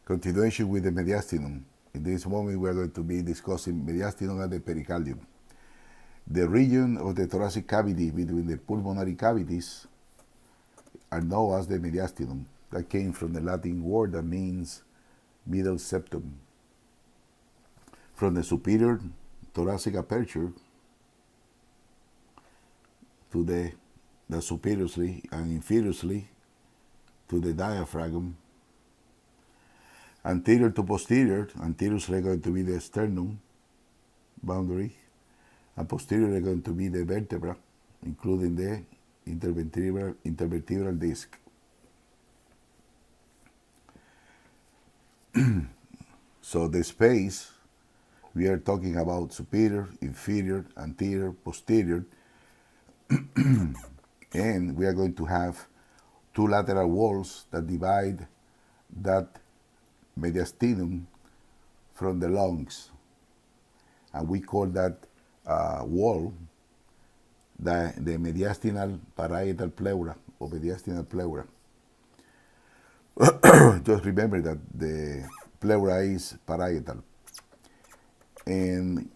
Continuation with the mediastinum. In this moment, we are going to be discussing mediastinum and the pericardium. The region of the thoracic cavity between the pulmonary cavities are known as the mediastinum. That came from the Latin word that means middle septum. From the superior thoracic aperture to the superiorly and inferiously to the diaphragm. Anterior to posterior, anterior is going to be the sternum boundary, and posterior is going to be the vertebra, including the intervertebral disc. So the space, we are talking about superior, inferior, anterior, posterior, and we are going to have two lateral walls that divide that mediastinum from the lungs, and we call that wall the mediastinal parietal pleura or mediastinal pleura. Just remember that the pleura is parietal, and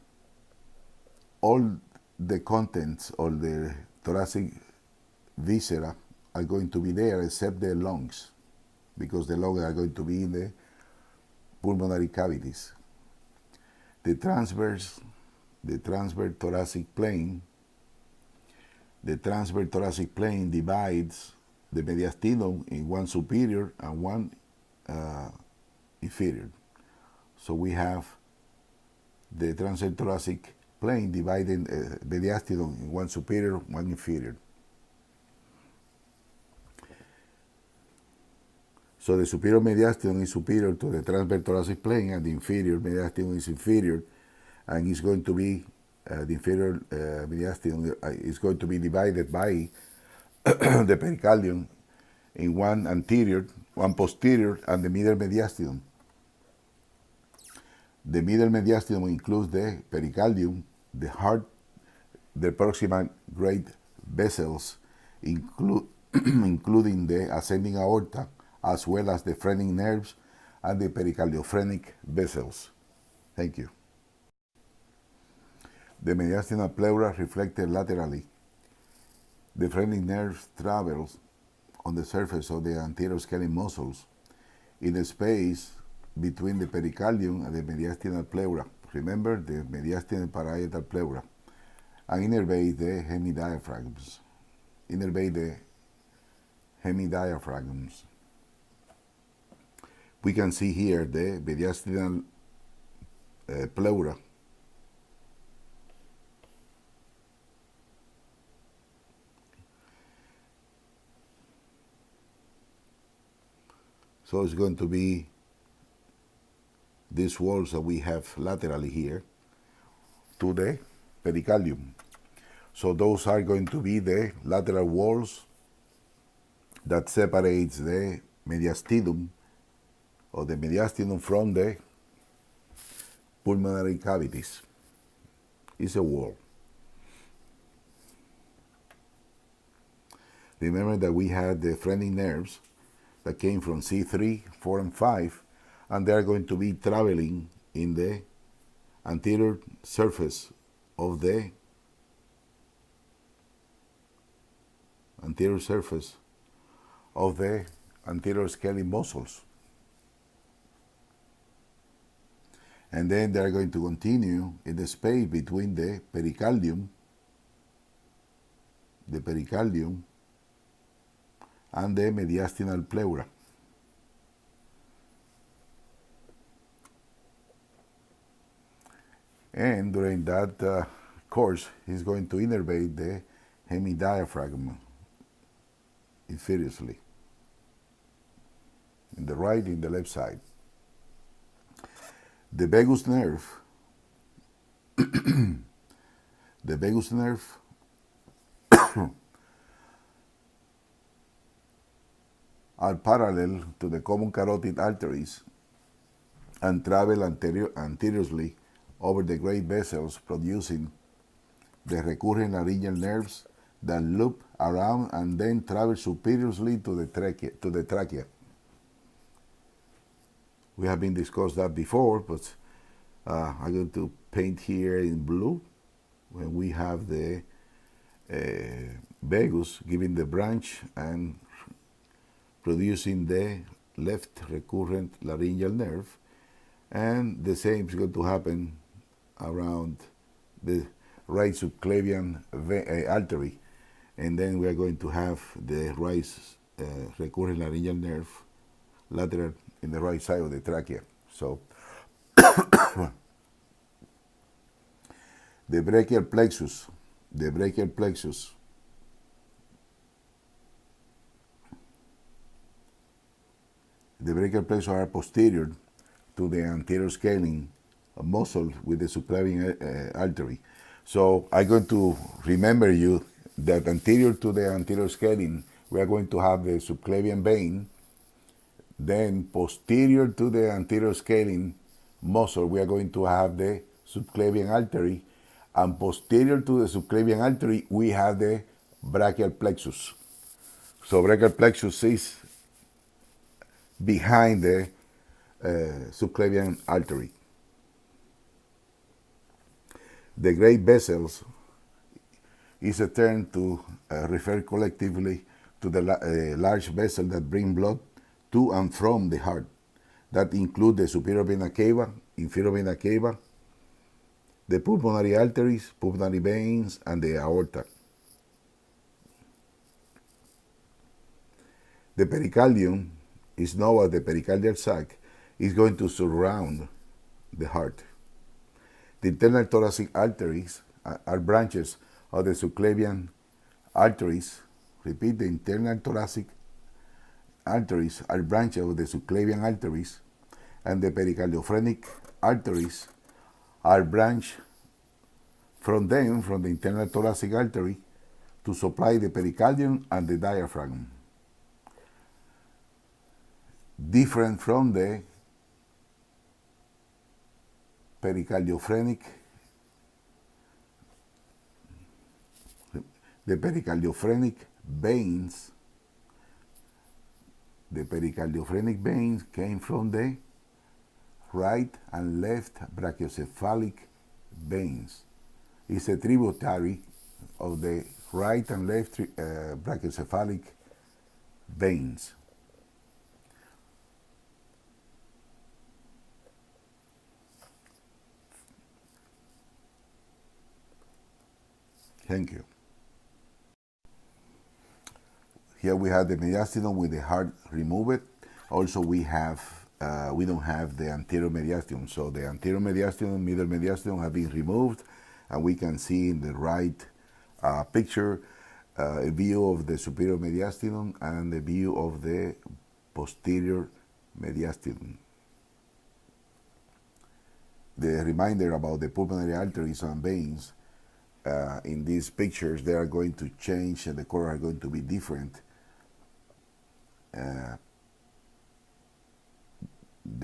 all the contents of the thoracic viscera are going to be there except the lungs, because the lungs are going to be in the pulmonary cavities. The transverse thoracic plane divides the mediastinum in one superior and one inferior. So we have the transverse thoracic plane dividing mediastinum in one superior, one inferior. So the superior mediastinum is superior to the transverse thoracic plane, and the inferior mediastinum is inferior, and it's going to be the inferior mediastinum is going to be divided by the pericardium in one anterior, one posterior, and the middle mediastinum. The middle mediastinum includes the pericardium, the heart, the proximal great vessels, including the ascending aorta, as well as the phrenic nerves and the pericardiophrenik vessels. Thank you. The mediastinal pleura reflected laterally. The phrenic nerve travels on the surface of the anterior scalene muscles in the space between the pericardium and the mediastinal pleura. Remember the mediastinal parietal pleura, and innervate the hemidiaphragms. We can see here the mediastinal pleura. So it's going to be these walls that we have laterally here to the pericardium. So those are going to be the lateral walls that separates the mediastinum or the mediastinum from the pulmonary cavities. It's a wall. Remember that we had the phrenic nerves that came from C3, 4, and 5, and they are going to be traveling in the anterior surface of the anterior scalene muscles. And then they are going to continue in the space between the pericardium and the mediastinal pleura. And during that course, he's going to innervate the hemidiaphragm inferiously, in the right, in the left side. The vagus nerve, are parallel to the common carotid arteries and travel anteriously over the great vessels, producing the recurrent laryngeal nerves that loop around and then travel superiorly to the trachea. We have been discussed that before, but I'm going to paint here in blue when we have the vagus giving the branch and producing the left recurrent laryngeal nerve, and the same is going to happen around the right subclavian artery, and then we are going to have the right recurrent laryngeal nerve lateral in the right side of the trachea. So the brachial plexus are posterior to the anterior scaling muscle with the subclavian artery. So I'm going to remember you that anterior to the anterior scaling, we are going to have the subclavian vein. Then posterior to the anterior scaling muscle, we are going to have the subclavian artery. And posterior to the subclavian artery, we have the brachial plexus. So brachial plexus is behind the subclavian artery. The great vessels is a term to refer collectively to the large vessels that bring blood to and from the heart. That include the superior vena cava, inferior vena cava, the pulmonary arteries, pulmonary veins, and the aorta. The pericardium is known as the pericardial sac, is going to surround the heart. The internal thoracic arteries are branches of the subclavian arteries. Repeat, the internal thoracic arteries are branches of the subclavian arteries, and the pericardiophrenik arteries are branched from the internal thoracic artery to supply the pericardium and the diaphragm. Different from the pericardiophrenik veins. The pericardiophrenik veins came from the right and left brachiocephalic veins. It's a tributary of the right and left brachiocephalic veins. Thank you. Here we have the mediastinum with the heart removed. Also we don't have the anterior mediastinum. So the anterior mediastinum, middle mediastinum have been removed, and we can see in the right picture a view of the superior mediastinum and the view of the posterior mediastinum. The reminder about the pulmonary arteries and veins, in these pictures, they are going to change and the color are going to be different. The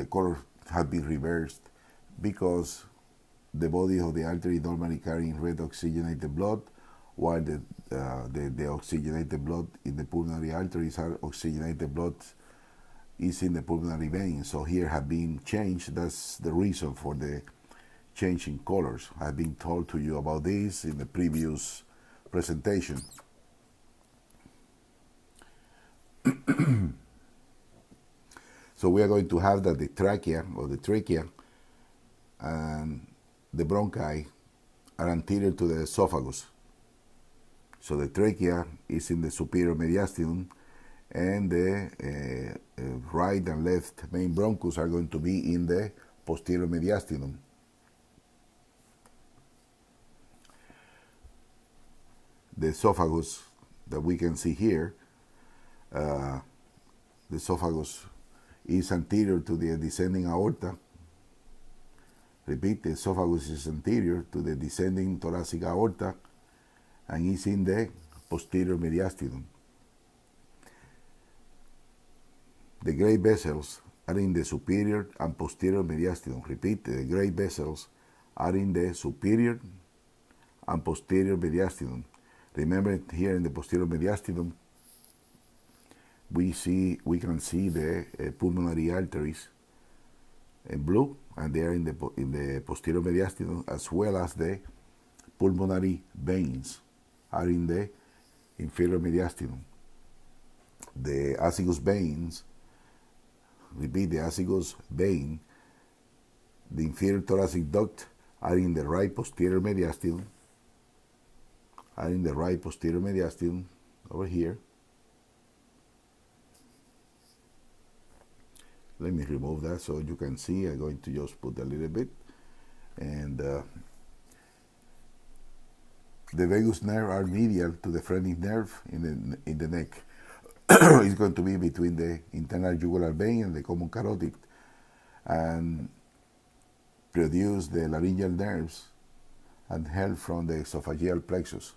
color has been reversed because the body of the artery normally carrying red oxygenated blood, while the oxygenated blood in the pulmonary arteries are oxygenated blood is in the pulmonary veins. So here have been changed. That's the reason for the change in colors. I've been told to you about this in the previous presentation. So we are going to have that the trachea and the bronchi are anterior to the esophagus. So the trachea is in the superior mediastinum, and the right and left main bronchus are going to be in the posterior mediastinum. The esophagus that we can see here, the esophagus is anterior to the descending aorta. Repeat, the esophagus is anterior to the descending thoracic aorta and is in the posterior mediastinum. The great vessels are in the superior and posterior mediastinum. Repeat, the great vessels are in the superior and posterior mediastinum. Remember, here in the posterior mediastinum, we can see the pulmonary arteries in blue, and they are in the posterior mediastinum, as well as the pulmonary veins are in the inferior mediastinum. The azygous veins, repeat, the azygous vein, the inferior thoracic duct are in the right posterior mediastinum, over here. Let me remove that so you can see. I'm going to just put a little bit. And the vagus nerve are medial to the phrenic nerve in the neck. It's going to be between the internal jugular vein and the common carotid, and produce the laryngeal nerves and help from the esophageal plexus,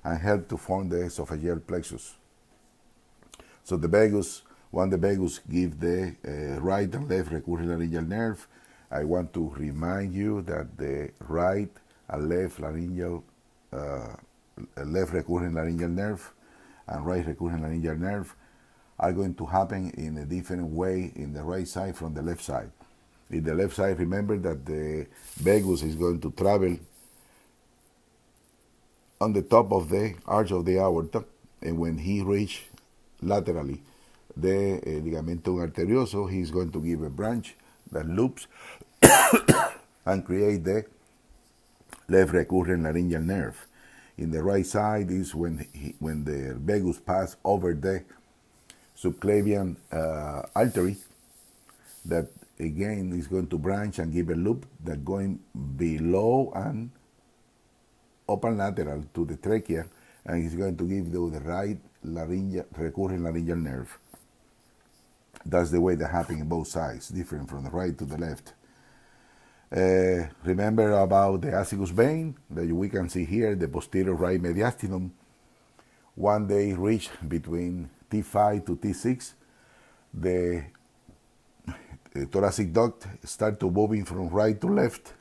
and help to form the esophageal plexus. So the vagus give the right and left recurrent laryngeal nerve. I want to remind you that the right and left laryngeal, left recurrent laryngeal nerve and right recurrent laryngeal nerve are going to happen in a different way in the right side from the left side. In the left side, remember that the vagus is going to travel on the top of the arch of the aorta, and when he reach laterally the ligamentum arterioso, he is going to give a branch that loops and create the left recurrent laryngeal nerve. In the right side is when the vagus pass over the subclavian artery, that again is going to branch and give a loop that going below and up and lateral to the trachea, and it's going to give the right recurrent laryngeal nerve. That's the way that happens in both sides, different from the right to the left. Remember about the azygous vein that we can see here, the posterior right mediastinum. When they reach between T5 to T6, the thoracic duct start to moving from right to left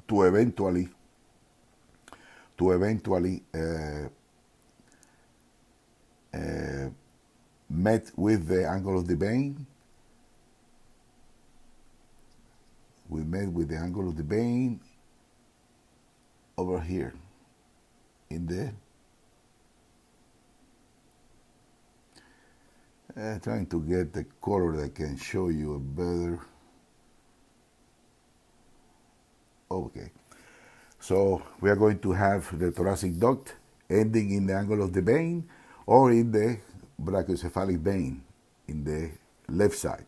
to eventually met with the angle of the vein. We met with the angle of the vein over here in the trying to get the color that can show you a better. Okay, so we are going to have the thoracic duct ending in the angle of the vein or in the brachiocephalic vein in the left side.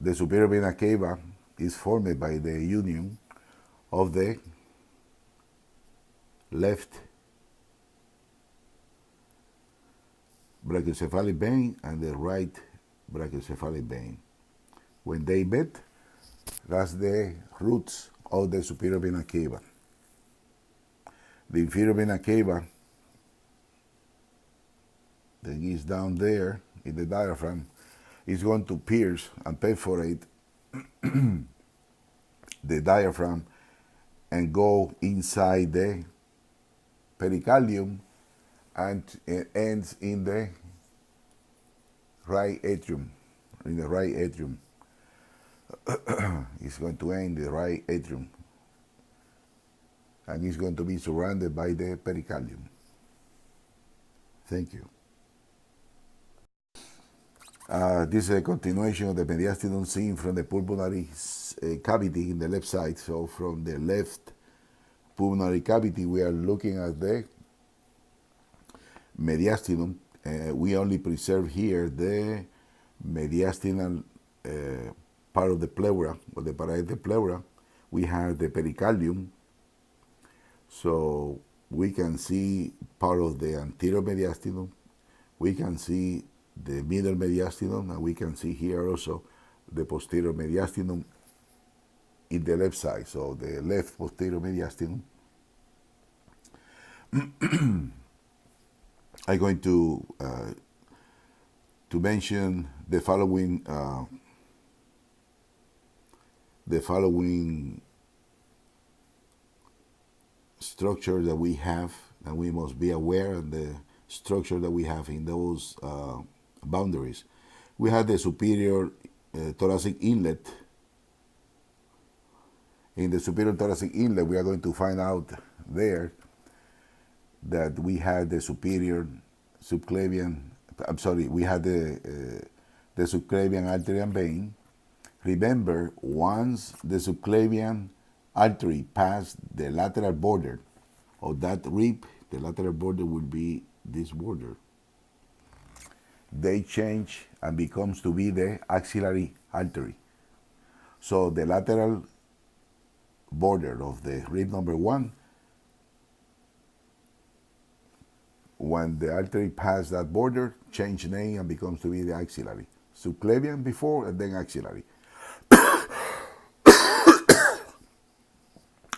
The superior vena cava is formed by the union of the left brachiocephalic vein and the right brachiocephalic vein. When they meet, that's the roots of the superior vena cava. The inferior vena cava that is down there in the diaphragm is going to pierce and perforate the diaphragm and go inside the pericardium, and it ends in the right atrium. It's going to end in the right atrium, and it's going to be surrounded by the pericardium. Thank you. This is a continuation of the mediastinum seen from the pulmonary cavity in the left side. So from the left pulmonary cavity, we are looking at the mediastinum. We only preserve here the mediastinal part of the pleura, or the parietal pleura. We have the pericardium, so we can see part of the anterior mediastinum. We can see the middle mediastinum, and we can see here also the posterior mediastinum in the left side. So the left posterior mediastinum. I'm going to mention the following structure that we have and we must be aware of the structure that we have in those boundaries. We have the superior thoracic inlet. In the superior thoracic inlet, we are going to find out there that we had the superior subclavian, we had the subclavian artery and vein. Remember, once the subclavian artery passed the lateral border of that rib, the lateral border will be this border. They change and becomes to be the axillary artery. So the lateral border of the rib number 1, when the artery passes that border, change name and becomes to be the axillary. Subclavian before and then axillary.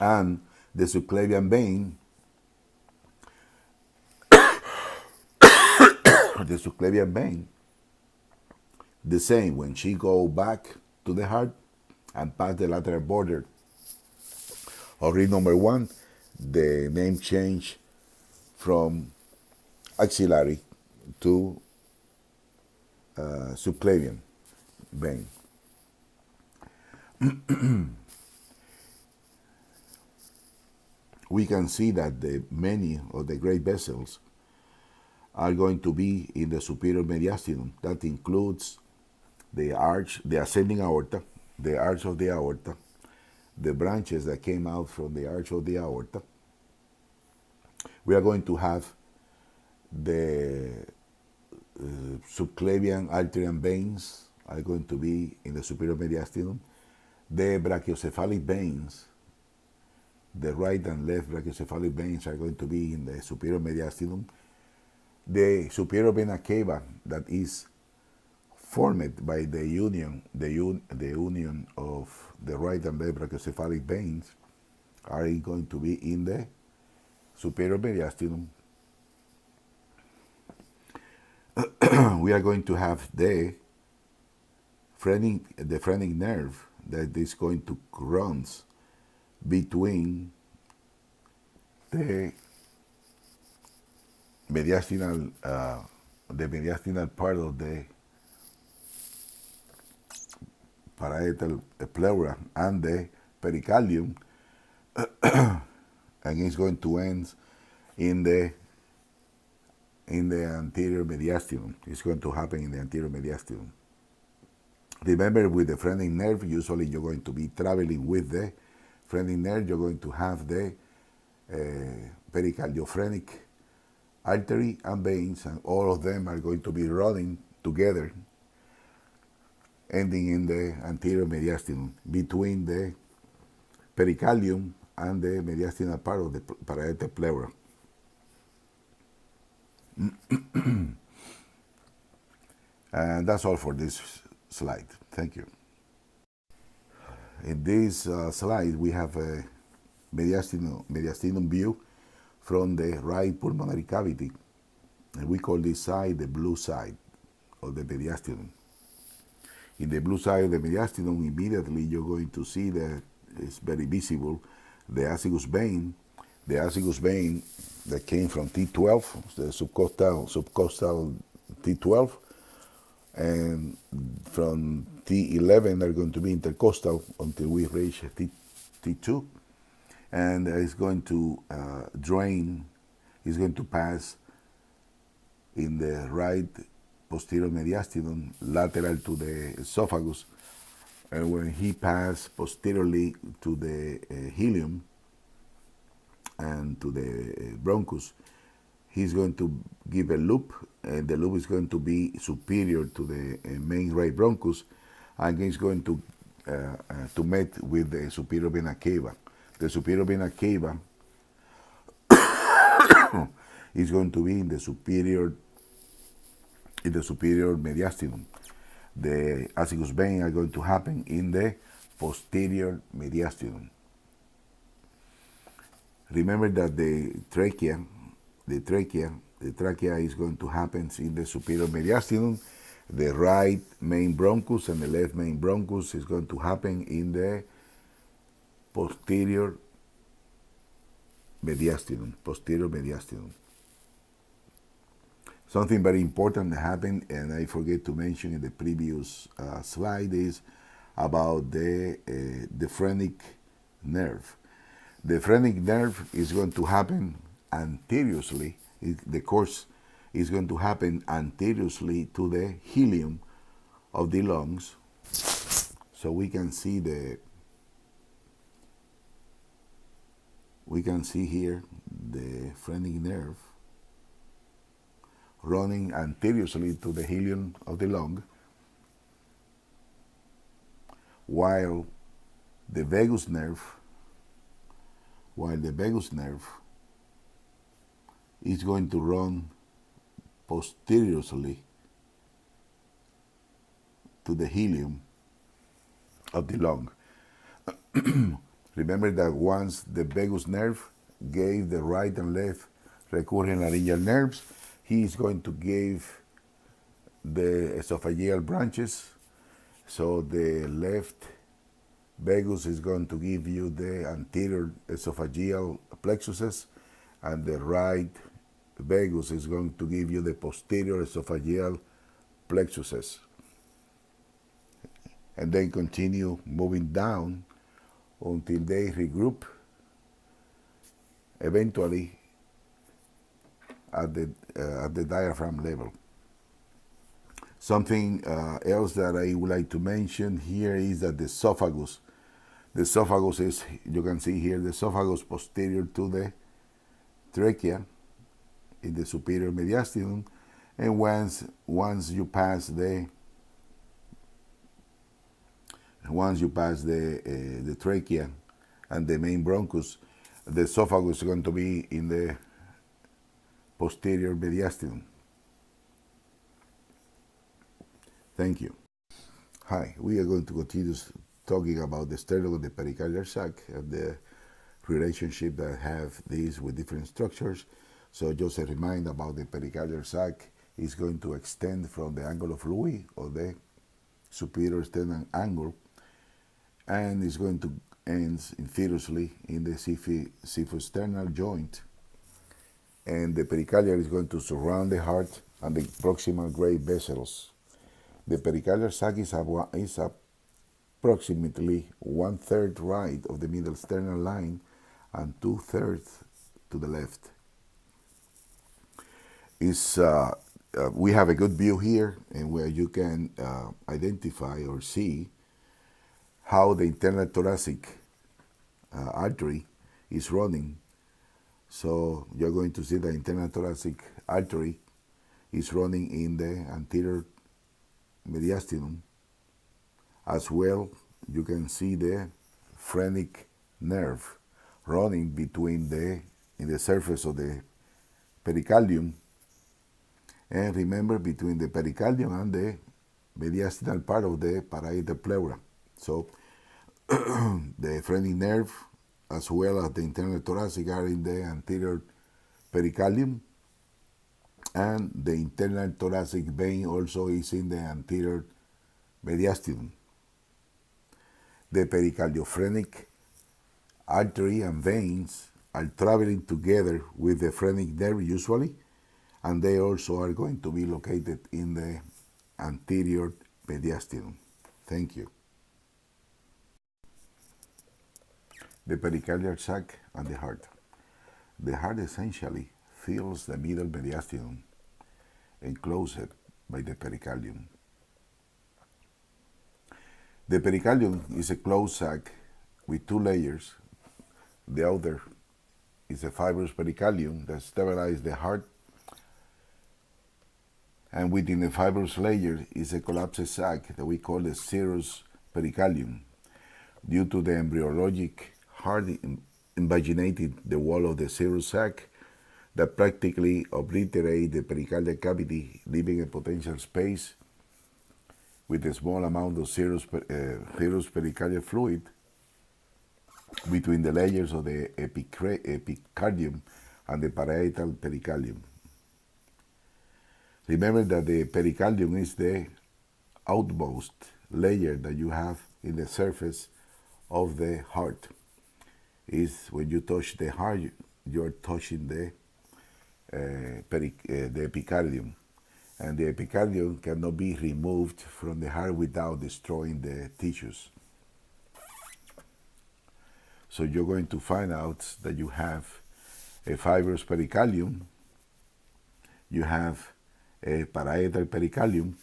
And the subclavian vein, the same, when she go back to the heart and pass the lateral border of rib number 1, the name change from axillary to subclavian vein. We can see that many of the great vessels are going to be in the superior mediastinum. That includes the arch, the ascending aorta, the arch of the aorta, the branches that came out from the arch of the aorta. We are going to have the subclavian artery and veins are going to be in the superior mediastinum. The brachiocephalic veins, the right and left brachiocephalic veins, are going to be in the superior mediastinum. The superior vena cava that is formed by the union of the right and left brachiocephalic veins are going to be in the superior mediastinum. We are going to have the phrenic nerve that is going to run between the mediastinal part of the parietal pleura and the pericardium, and it's going to end in the anterior mediastinum. It's going to happen in the anterior mediastinum. Remember, with the phrenic nerve, usually you're going to be traveling with the phrenic nerve. You're going to have the pericardiophrenik artery and veins, and all of them are going to be running together, ending in the anterior mediastinum, between the pericardium and the mediastinal part of the parietal pleura. And that's all for this slide. Thank you. In this slide, we have a mediastinum view from the right pulmonary cavity, and we call this side the blue side of the mediastinum. In the blue side of the mediastinum, immediately you're going to see that it's very visible the azygous vein. The azygous vein that came from T12, the subcostal T12, and from T11 are going to be intercostal until we reach T2, and it's going to drain, it's going to pass in the right posterior mediastinum, lateral to the esophagus, and when he passes posteriorly to the ileum and to the bronchus, he's going to give a loop, and the loop is going to be superior to the main right bronchus, and he's going to meet with the superior vena cava. The superior vena cava is going to be in the superior mediastinum. The azygous vein are going to happen in the posterior mediastinum. Remember that the trachea is going to happen in the superior mediastinum. The right main bronchus and the left main bronchus is going to happen in the posterior mediastinum, posterior mediastinum. Something very important happened, and I forget to mention in the previous slide, is about the phrenic nerve. The phrenic nerve is going to happen anteriously. The course is going to happen anteriously to the helium of the lungs. So we can see here the phrenic nerve running anteriously to the helium of the lung, while the vagus nerve is going to run posteriorly to the helium of the lung. Remember that once the vagus nerve gave the right and left recurrent laryngeal nerves, he is going to give the esophageal branches. So the left vagus is going to give you the anterior esophageal plexuses, and the right vagus is going to give you the posterior esophageal plexuses. And then continue moving down until they regroup, eventually at the diaphragm level. Something else that I would like to mention here is that the esophagus is, you can see here, the esophagus posterior to the trachea in the superior mediastinum, and once you pass the trachea and the main bronchus, the esophagus is going to be in the posterior mediastinum. Thank you. Hi, we are going to continue talking about the sternum and the pericardial sac and the relationship that have these with different structures. So just a reminder about the pericardial sac is going to extend from the angle of Louis, or the superior sternum angle, and is going to end inferiously in the xiphosternal joint. And the pericardium is going to surround the heart and the proximal great vessels. The pericardial sac is approximately 1/3 right of the middle sternal line and 2/3 to the left. We have a good view here, and where you can identify or see how the internal thoracic artery is running. So you're going to see the internal thoracic artery is running in the anterior mediastinum. As well, you can see the phrenic nerve running in the surface of the pericardium. And remember, between the pericardium and the mediastinal part of the parietal pleura. So the phrenic nerve, as well as the internal thoracic, are in the anterior pericardium, and the internal thoracic vein also is in the anterior mediastinum. The pericardiophrenik artery and veins are traveling together with the phrenic nerve usually, and they also are going to be located in the anterior mediastinum. Thank you. The pericardial sac and the heart. The heart essentially fills the middle mediastinum, enclosed by the pericardium. The pericardium is a closed sac with two layers. The outer is a fibrous pericardium that stabilizes the heart, and within the fibrous layer is a collapsed sac that we call the serous pericardium. Due to the embryologic heart invaginated the wall of the serous sac that practically obliterate the pericardial cavity, leaving a potential space with a small amount of serous pericardial fluid between the layers of the epicardium and the parietal pericardium. Remember that the pericardium is the outmost layer that you have in the surface of the heart. Is when you touch the heart, you're touching the epicardium. And the epicardium cannot be removed from the heart without destroying the tissues. So you're going to find out that you have a fibrous pericardium, you have a parietal pericardium,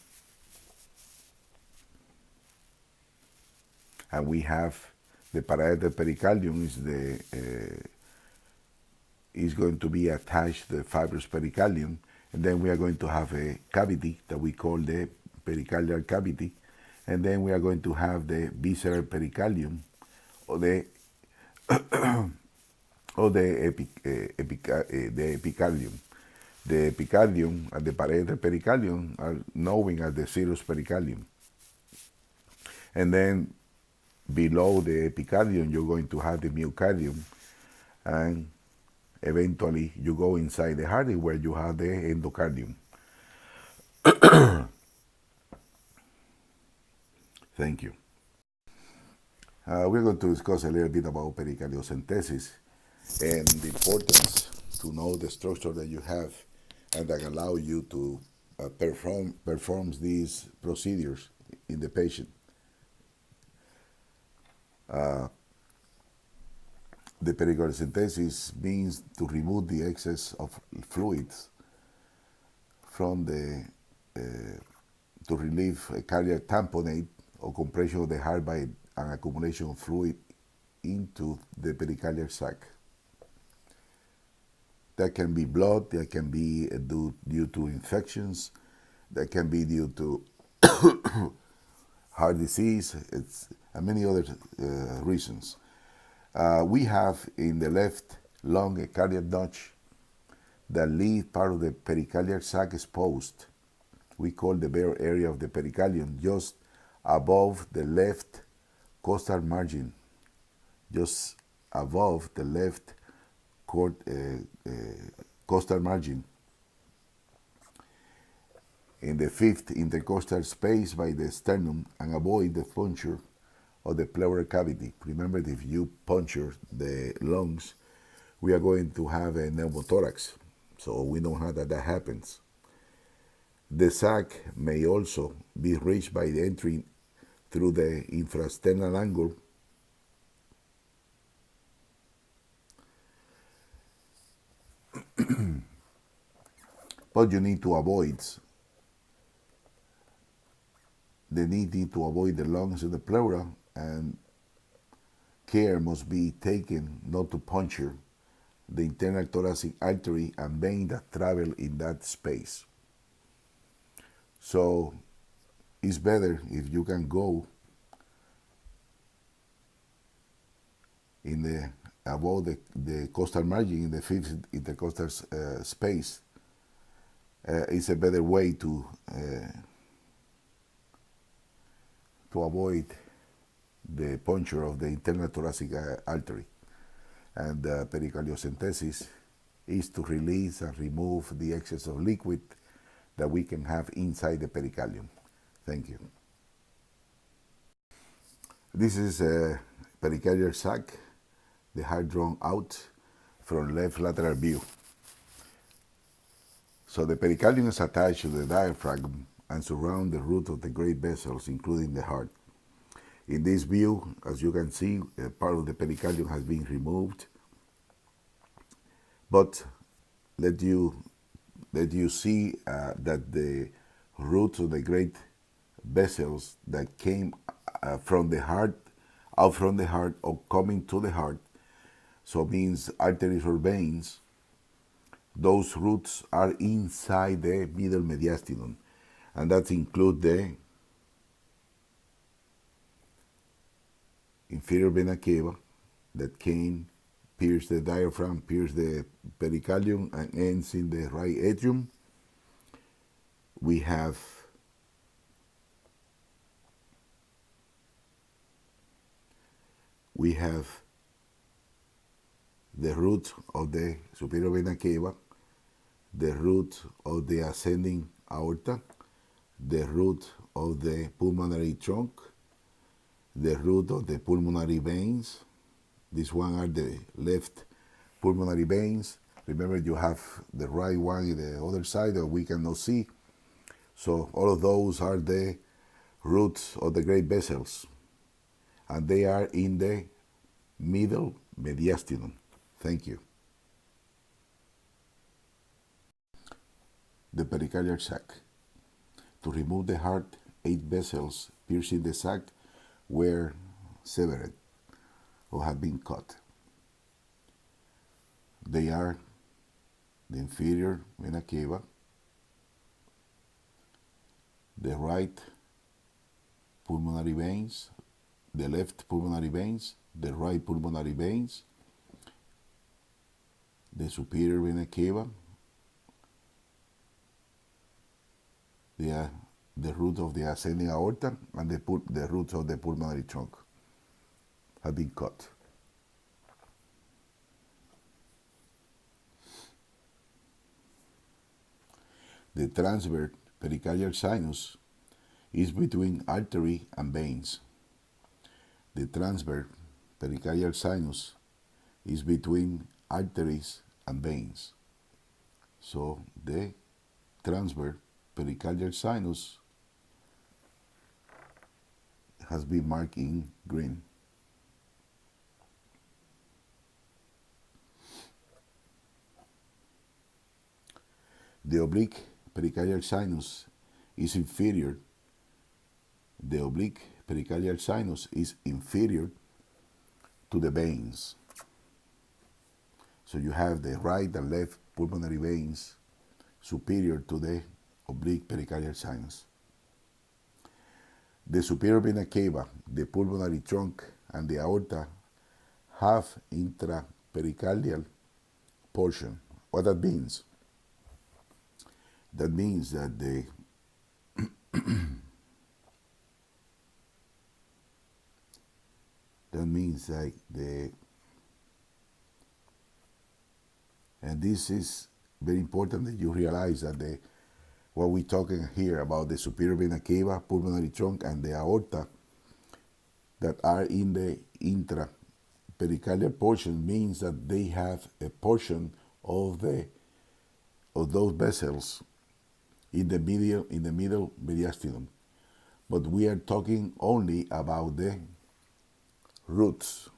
and we have the parietal pericardium is going to be attached to the fibrous pericardium, and then we are going to have a cavity that we call the pericardial cavity, and then we are going to have the visceral pericardium, or the epicardium. The epicardium and the parietal pericardium are known as the serous pericardium. And then below the epicardium, you're going to have the myocardium, and eventually you go inside the heart where you have the endocardium. Thank you. We're going to discuss a little bit about pericardiocentesis and the importance to know the structure that you have and that allow you to perform these procedures in the patient. The pericardiocentesis means to remove the excess of fluids from to relieve a cardiac tamponade or compression of the heart by an accumulation of fluid into the pericardial sac. That can be blood, that can be due to infections, that can be due to heart disease, and many other reasons. We have in the left lung a cardiac notch that leaves part of the pericardial sac exposed. We call the bare area of the pericardium just above the left costal margin, just above the left costal margin, in the fifth intercostal space by the sternum, and avoid the puncture of the pleural cavity. Remember, if you puncture the lungs, we are going to have a pneumothorax, so we know how that happens. The sac may also be reached by the entry through the infrasternal angle but you need to avoid the lungs of the pleura, and care must be taken not to puncture the internal thoracic artery and vein that travel in that space. So it's better if you can go in above the costal margin in the fifth intercostal space. It's a better way to avoid the puncture of the internal thoracic artery. And pericardiocentesis is to release and remove the excess of liquid that we can have inside the pericardium. Thank you. This is a pericardial sac, the heart drawn out from left lateral view. So the pericardium is attached to the diaphragm and surround the root of the great vessels, including the heart. In this view, as you can see, a part of the pericardium has been removed, but let you see that the roots of the great vessels that came from the heart, out from the heart, or coming to the heart, so means arteries or veins, those roots are inside the middle mediastinum, and that include the inferior vena cava that came, pierce the diaphragm, pierce the pericardium, and ends in the right atrium. We have the root of the superior vena cava, the root of the ascending aorta, the root of the pulmonary trunk, the root of the pulmonary veins. These one are the left pulmonary veins. Remember, you have the right one in the other side that we cannot see. So all of those are the roots of the great vessels, and they are in the middle mediastinum. Thank you. The pericardial sac. To remove the heart, 8 vessels piercing the sac were severed or have been cut. They are the inferior vena cava, the right pulmonary veins, the left pulmonary veins, the right pulmonary veins, the superior vena cava, the root of the ascending aorta, and the roots of the pulmonary trunk have been cut. The transverse pericardial sinus is between artery and veins. The transverse pericardial sinus is between arteries and veins. So the transverse pericardial sinus has been marked in green. The oblique pericardial sinus is inferior. The oblique pericardial sinus is inferior to the veins. So you have the right and left pulmonary veins superior to the oblique pericardial sinus. The superior vena cava, the pulmonary trunk, and the aorta have intrapericardial portion. What that means? That means that and this is very important that you realize that what we're talking here about the superior vena cava, pulmonary trunk, and the aorta that are in the intrapericardial portion means that they have a portion of those vessels in the middle mediastinum. But we are talking only about the roots,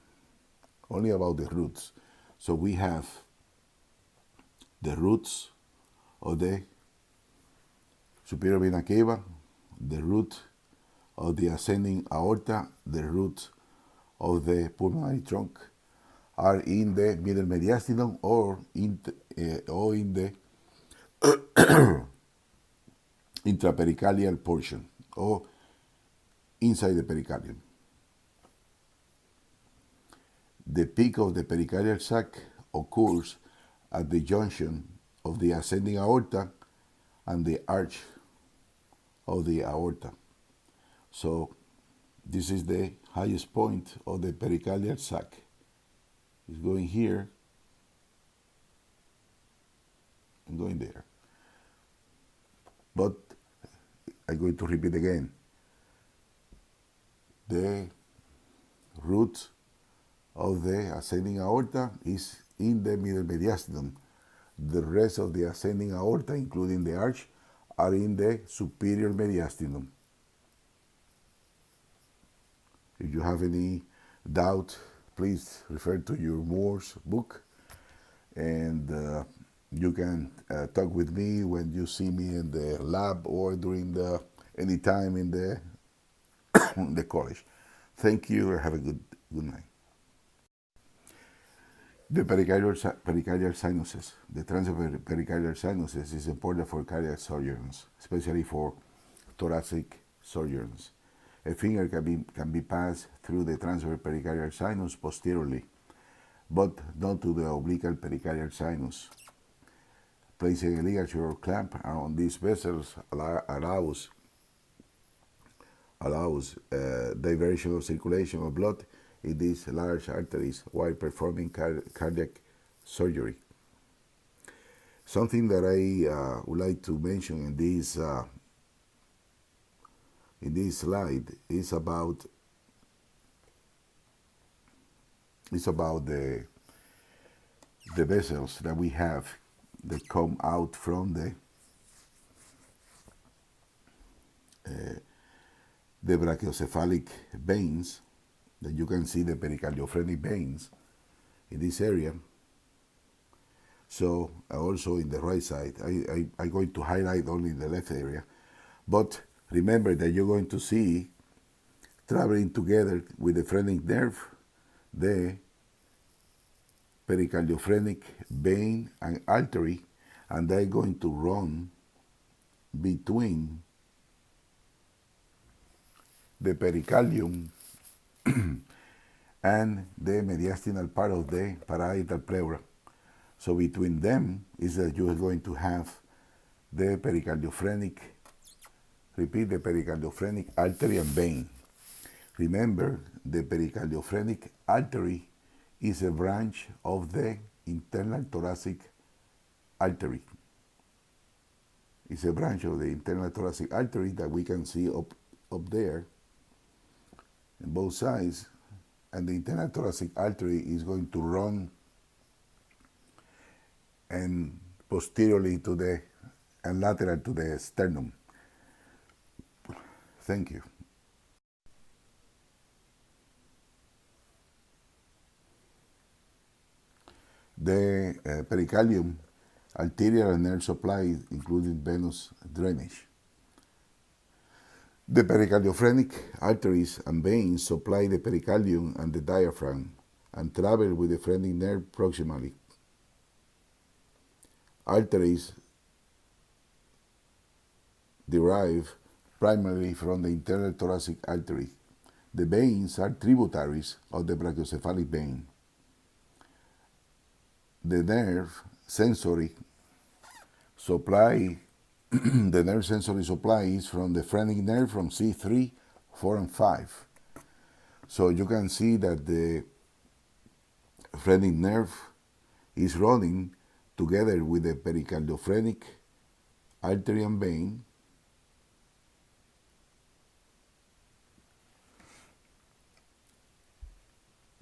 So we have the roots of the superior vena cava, the root of the ascending aorta, the root of the pulmonary trunk are in the middle mediastinum or in the intrapericardial portion or inside the pericardium. The peak of the pericardial sac occurs at the junction of the ascending aorta and the arch of the aorta. So this is the highest point of the pericardial sac. It's going here and going there. But I'm going to repeat again. The root of the ascending aorta is in the middle mediastinum. The rest of the ascending aorta, including the arch, are in the superior mediastinum. If you have any doubt, please refer to your Moore's book, and you can talk with me when you see me in the lab or during any time in the the college. Thank you, and have a good night. The pericardial sinuses, the transverse pericardial sinuses is important for cardiac surgeons, especially for thoracic surgeons. A finger can be passed through the transverse pericardial sinus posteriorly, but not to the oblique pericardial sinus. Placing a ligature or clamp around these vessels allows diversion of circulation of blood in these large arteries while performing cardiac surgery. Something that I would like to mention in this slide is about the vessels that we have that come out from the brachiocephalic veins, that you can see the pericardiophrenik veins in this area. So also in the right side, I'm going to highlight only the left area. But remember that you're going to see traveling together with the phrenic nerve, the pericardiophrenik vein and artery, and they're going to run between the pericardium and the mediastinal part of the parietal pleura. So between them is that you are going to have the pericardiophrenik, repeat, the pericardiophrenik artery and vein. Remember, the pericardiophrenik artery is a branch of the internal thoracic artery. It's a branch of the internal thoracic artery that we can see up there on both sides. And the internal thoracic artery is going to run and posteriorly to the and lateral to the sternum. Thank you. The pericardium, arterial and nerve supply, including venous drainage. The pericardiophrenik arteries and veins supply the pericardium and the diaphragm and travel with the phrenic nerve proximally. Arteries derive primarily from the internal thoracic artery. The veins are tributaries of the brachiocephalic vein. The nerve sensory supply the nerve sensory supply is from the phrenic nerve from C3, 4, and 5. So you can see that the phrenic nerve is running together with the pericardiophrenik artery and vein,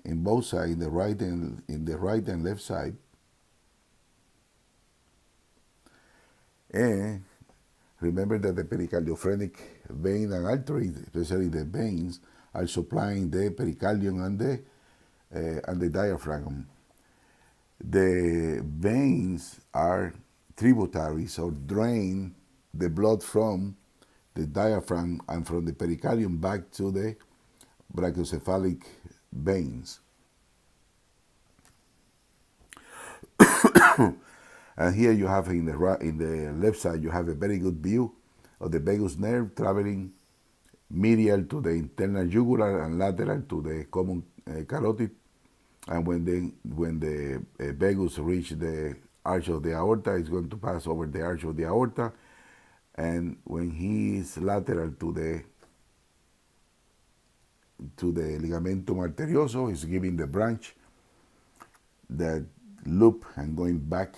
in both sides, in the right and left side. And remember that the pericardiophrenik vein and artery, especially the veins, are supplying the pericardium and the diaphragm. The veins are tributaries or drain the blood from the diaphragm and from the pericardium back to the brachiocephalic veins. And here you have in the left side, you have a very good view of the vagus nerve traveling medial to the internal jugular and lateral to the common carotid. And when the vagus reach the arch of the aorta, it's going to pass over the arch of the aorta. And when he is lateral to the ligamentum arterioso, he's giving the branch that loop and going back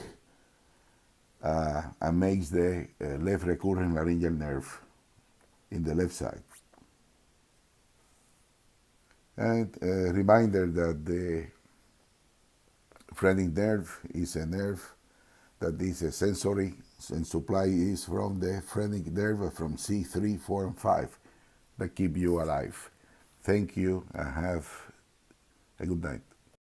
and makes the left recurrent laryngeal nerve in the left side. And a reminder that the phrenic nerve is a nerve that is a sensory, and supply is from the phrenic nerve from C3, 4, and 5 that keep you alive. Thank you and have a good night.